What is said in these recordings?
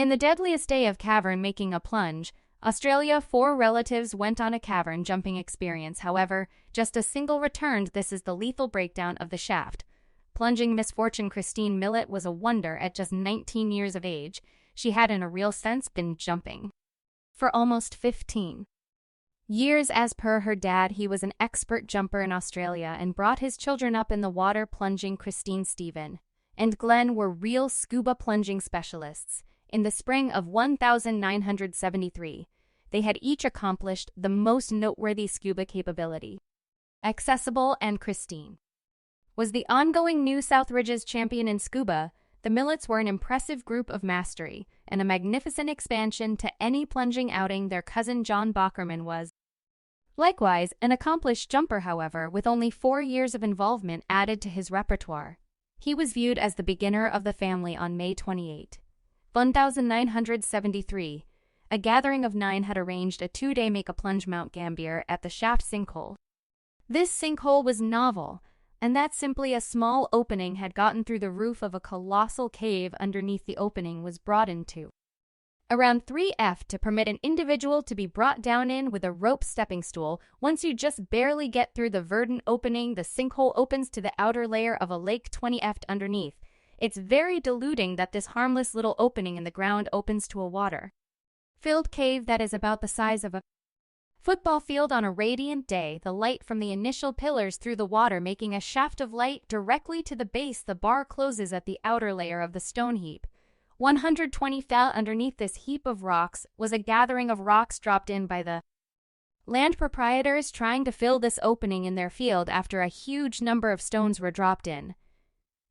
In the deadliest day of cavern making a plunge, Australia, 4 relatives went on a cavern jumping experience. However, just a single returned. This is the lethal breakdown of the shaft. Plunging misfortune. Christine Millett was a wonder at just 19 years of age. She had in a real sense been jumping for almost 15 years. As per her dad, he was an expert jumper in Australia and brought his children up in the water plunging. Christine, Stephen, and Glenn were real scuba plunging specialists. In the spring of 1973, they had each accomplished the most noteworthy scuba capability accessible, and Christine was the ongoing New South Ridges champion in scuba. The Millets were an impressive group of mastery and a magnificent expansion to any plunging outing. Their cousin John Bockerman was likewise an accomplished jumper, however, with only 4 years of involvement added to his repertoire. He was viewed as the beginner of the family. On May 28, 1973, a gathering of 9 had arranged a 2-day make-a-plunge Mount Gambier at the Shaft Sinkhole. This sinkhole was novel, and that simply a small opening had gotten through the roof of a colossal cave underneath. The opening was broadened to around 3 feet to permit an individual to be brought down in with a rope stepping stool. Once you just barely get through the verdant opening, the sinkhole opens to the outer layer of a lake 20 feet underneath. It's very deluding that this harmless little opening in the ground opens to a water-filled cave that is about the size of a football field. On a radiant day, the light from the initial pillars through the water making a shaft of light directly to the base. The bar closes at the outer layer of the stone heap. 120 feet underneath this heap of rocks was a gathering of rocks dropped in by the land proprietors trying to fill this opening in their field after a huge number of stones were dropped in.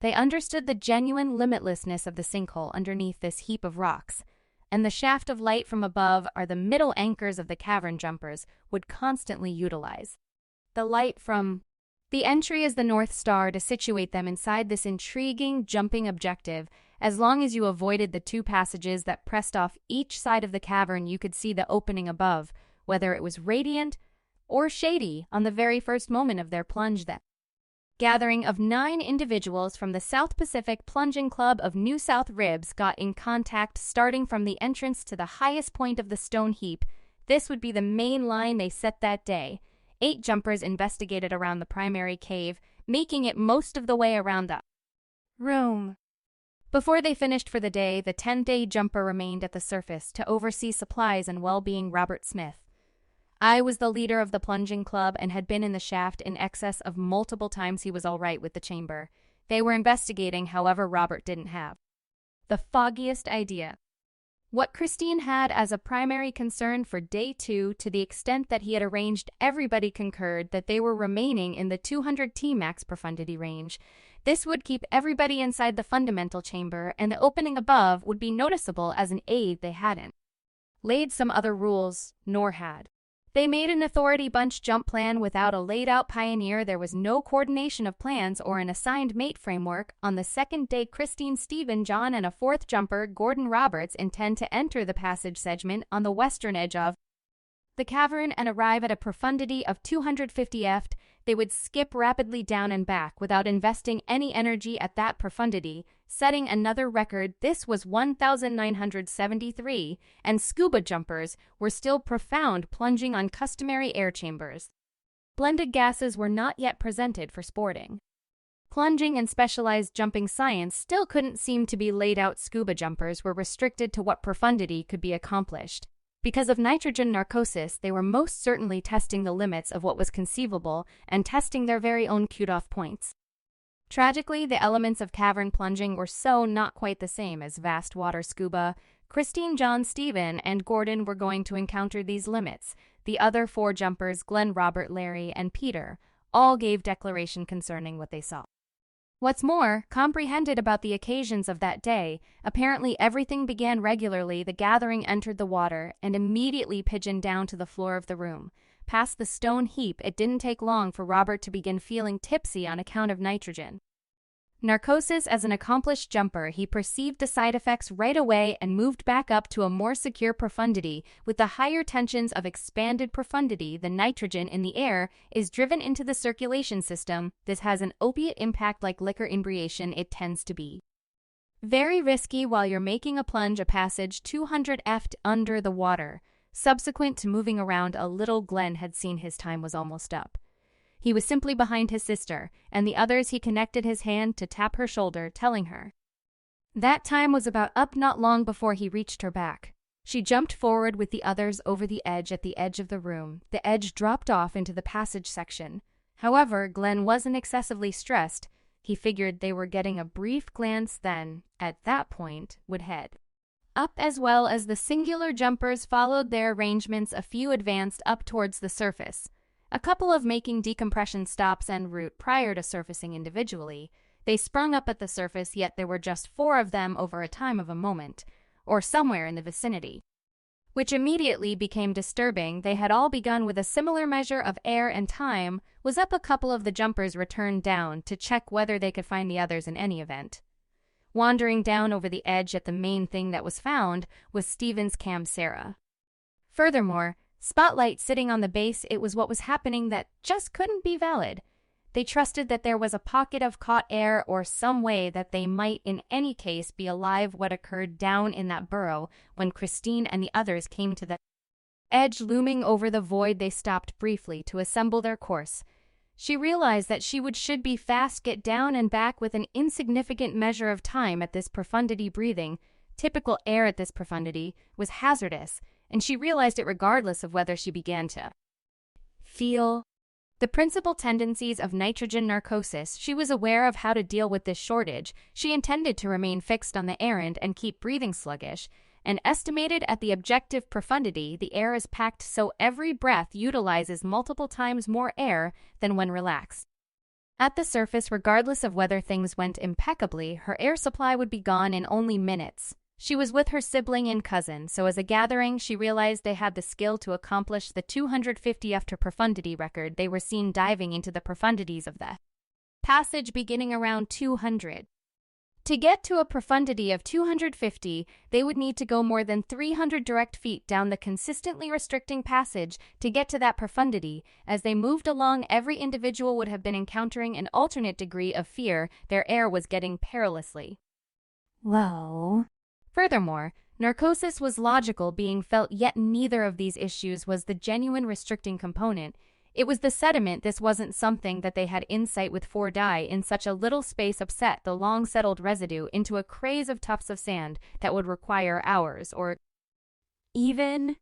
They understood the genuine limitlessness of the sinkhole underneath this heap of rocks, and the shaft of light from above are the middle anchors of the cavern jumpers would constantly utilize. The light from the entry is the North Star to situate them inside this intriguing jumping objective. As long as you avoided the 2 passages that pressed off each side of the cavern, you could see the opening above, whether it was radiant or shady. On the very first moment of their plunge, that gathering of 9 individuals from the South Pacific Plunging Club of New South Ribs got in contact, starting from the entrance to the highest point of the stone heap. This would be the main line they set that day. 8 jumpers investigated around the primary cave, making it most of the way around the room. Before they finished for the day, the 10th-day jumper remained at the surface to oversee supplies and well-being. Robert Smith. I was the leader of the plunging club and had been in the shaft in excess of multiple times. He was all right with the chamber. They were investigating, however, Robert didn't have the foggiest idea what Christine had as a primary concern for day 2, to the extent that he had arranged. Everybody concurred that they were remaining in the 200 T max profundity range. This would keep everybody inside the fundamental chamber, and the opening above would be noticeable as an aid. They hadn't laid some other rules, nor had they made an authority bunch jump plan without a laid-out pioneer. There was no coordination of plans or an assigned mate framework. On the 2nd day, Christine, Stephen, John, and a 4th jumper, Gordon Roberts, intend to enter the passage segment on the western edge of the cavern and arrive at a profundity of 250 feet. They would skip rapidly down and back without investing any energy at that profundity, setting another record. This was 1973, and scuba jumpers were still profound, plunging on customary air chambers. Blended gases were not yet presented for sporting plunging, and specialized jumping science still couldn't seem to be laid out. Scuba jumpers were restricted to what profundity could be accomplished. Because of nitrogen narcosis, they were most certainly testing the limits of what was conceivable and testing their very own cutoff points. Tragically, the elements of cavern plunging were so not quite the same as vast water scuba. Christine, John, Stephen, and Gordon were going to encounter these limits. The other 4 jumpers, Glenn, Robert, Larry, and Peter, all gave declaration concerning what they saw. What's more, comprehended about the occasions of that day, apparently everything began regularly. The gathering entered the water and immediately pigeoned down to the floor of the room. Past the stone heap, it didn't take long for Robert to begin feeling tipsy on account of nitrogen narcosis. As an accomplished jumper, he perceived the side effects right away and moved back up to a more secure profundity. With the higher tensions of expanded profundity, the nitrogen in the air is driven into the circulation system. This has an opiate impact like liquor inebriation. It tends to be Very risky while you're making a plunge a passage 200 ft under the water. Subsequent to moving around a little, Glenn had seen his time was almost up. He was simply behind his sister, and the others he connected his hand to tap her shoulder, telling her that time was about up not long before he reached her back. She jumped forward with the others over the edge at the edge of the room. The edge dropped off into the passage section. However, Glenn wasn't excessively stressed. He figured they were getting a brief glance then, at that point, would head up, as well as the singular jumpers followed their arrangements. A few advanced up towards the surface, a couple of making decompression stops en route prior to surfacing individually. They sprung up at the surface, yet there were just 4 of them over a time of a moment, or somewhere in the vicinity, which immediately became disturbing. They had all begun with a similar measure of air, and time was up. A couple of the jumpers returned down to check whether they could find the others in any event. Wandering down over the edge at the main thing that was found was Steven's cam Sarah. Furthermore, spotlight sitting on the base, it was what was happening that just couldn't be valid. They trusted that there was a pocket of caught air or some way that they might in any case be alive. What occurred down in that burrow when Christine and the others came to the edge looming over the void, they stopped briefly to assemble their course. She realized that she should be fast, get down and back with an insignificant measure of time at this profundity. Breathing typical air at this profundity was hazardous, and she realized it regardless of whether she began to feel the principal tendencies of nitrogen narcosis. She was aware of how to deal with this shortage. She intended to remain fixed on the errand and keep breathing sluggish, and estimated at the objective profundity. The air is packed so every breath utilizes multiple times more air than when relaxed. At the surface, regardless of whether things went impeccably, her air supply would be gone in only minutes. She was with her sibling and cousin, so as a gathering, she realized they had the skill to accomplish the 250 after profundity record. They were seen diving into the profundities of the passage beginning around 200. To get to a profundity of 250, they would need to go more than 300 direct feet down the consistently restricting passage to get to that profundity. As they moved along, every individual would have been encountering an alternate degree of fear. Their air was getting perilously low. Furthermore, narcosis was logical being felt, yet neither of these issues was the genuine restricting component. It was the sediment. This wasn't something that they had insight with. 4 die in such a little space upset the long settled residue into a craze of tufts of sand that would require hours or even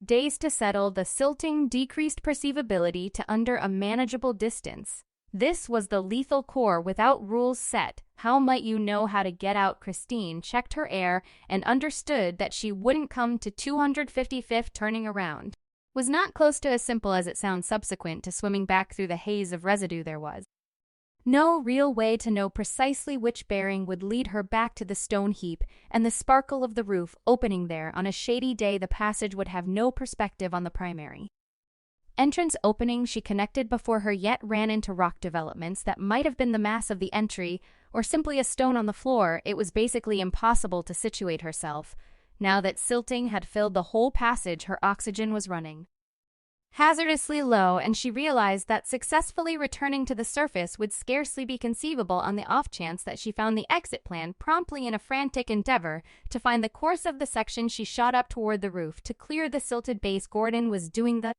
days to settle. The silting decreased perceivability to under a manageable distance. This was the lethal core without rules set. How might you know how to get out? Christine checked her air and understood that she wouldn't come to 255th. Turning around was not close to as simple as it sounds. Subsequent to swimming back through the haze of residue, there was no real way to know precisely which bearing would lead her back to the stone heap and the sparkle of the roof opening there. On a shady day, the passage would have no perspective on the primary entrance opening she connected before her, yet ran into rock developments that might have been the mass of the entry or simply a stone on the floor. It was basically impossible to situate herself. Now that silting had filled the whole passage, her oxygen was running hazardously low, and she realized that successfully returning to the surface would scarcely be conceivable on the off chance that she found the exit plan. Promptly, in a frantic endeavor to find the course of the section, she shot up toward the roof to clear the silted base. Gordon was doing the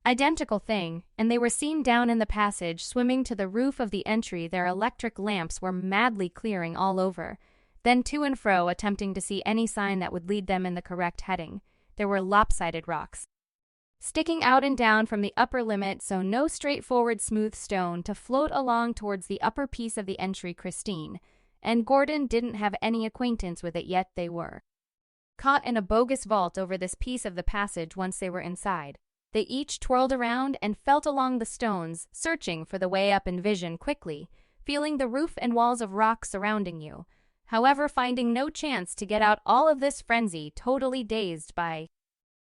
identical thing, and they were seen down in the passage, swimming to the roof of the entry. Their electric lamps were madly clearing all over, then to and fro, attempting to see any sign that would lead them in the correct heading. There were lopsided rocks sticking out and down from the upper limit, so no straightforward smooth stone to float along towards the upper piece of the entry. Christine and Gordon didn't have any acquaintance with it yet. They were caught in a bogus vault over this piece of the passage. Once they were inside, they each twirled around and felt along the stones, searching for the way up. Envision quickly feeling the roof and walls of rock surrounding you. However, finding no chance to get out. All of this frenzy, totally dazed by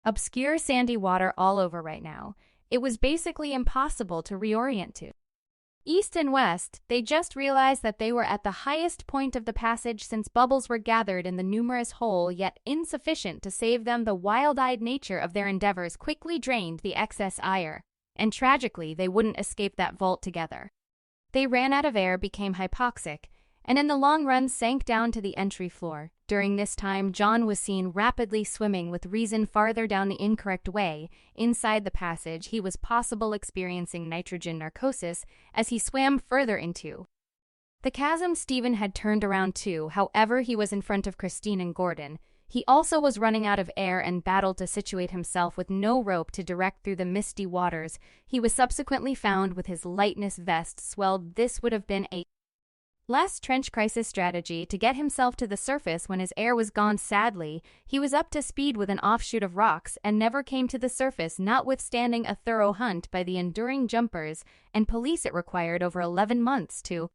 obscure sandy water all over right now. It was basically impossible to reorient to east and west. They just realized that they were at the highest point of the passage since bubbles were gathered in the numerous hole, yet insufficient to save them. The wild-eyed nature of their endeavors quickly drained the excess ire, and tragically they wouldn't escape that vault together. They ran out of air, became hypoxic, and in the long run sank down to the entry floor. During this time, John was seen rapidly swimming with reason farther down the incorrect way. Inside the passage, he was possible experiencing nitrogen narcosis as he swam further into the chasm. Stephen had turned around too, however he was in front of Christine and Gordon. He also was running out of air and battled to situate himself with no rope to direct through the misty waters. He was subsequently found with his lightness vest swelled. This would have been a last trench crisis strategy to get himself to the surface when his air was gone. Sadly, he was up to speed with an offshoot of rocks and never came to the surface, notwithstanding a thorough hunt by the enduring jumpers and police. It required over 11 months to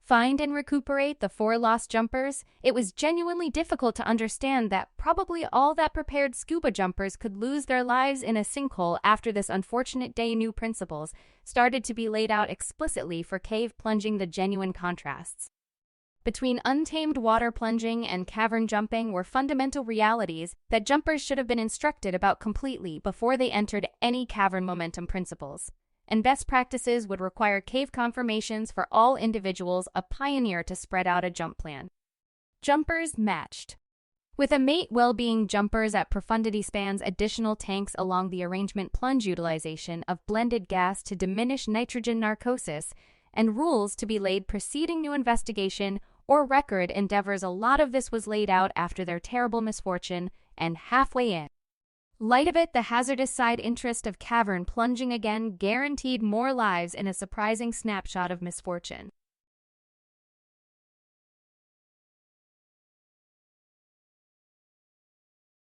find and recuperate the 4 lost jumpers. It was genuinely difficult to understand that probably all that prepared scuba jumpers could lose their lives in a sinkhole after this unfortunate day. New principles started to be laid out explicitly for cave plunging. The genuine contrasts between untamed water plunging and cavern jumping were fundamental realities that jumpers should have been instructed about completely before they entered any cavern. Momentum principles and best practices would require cave confirmations for all individuals, a pioneer to spread out a jump plan. Jumpers matched with a mate. Well-being jumpers at profundity spans additional tanks along the arrangement. Plunge utilization of blended gas to diminish nitrogen narcosis and rules to be laid preceding new investigation or record endeavors. A lot of this was laid out after their terrible misfortune, and halfway in light of it, the hazardous side interest of cavern plunging again guaranteed more lives in a surprising snapshot of misfortune.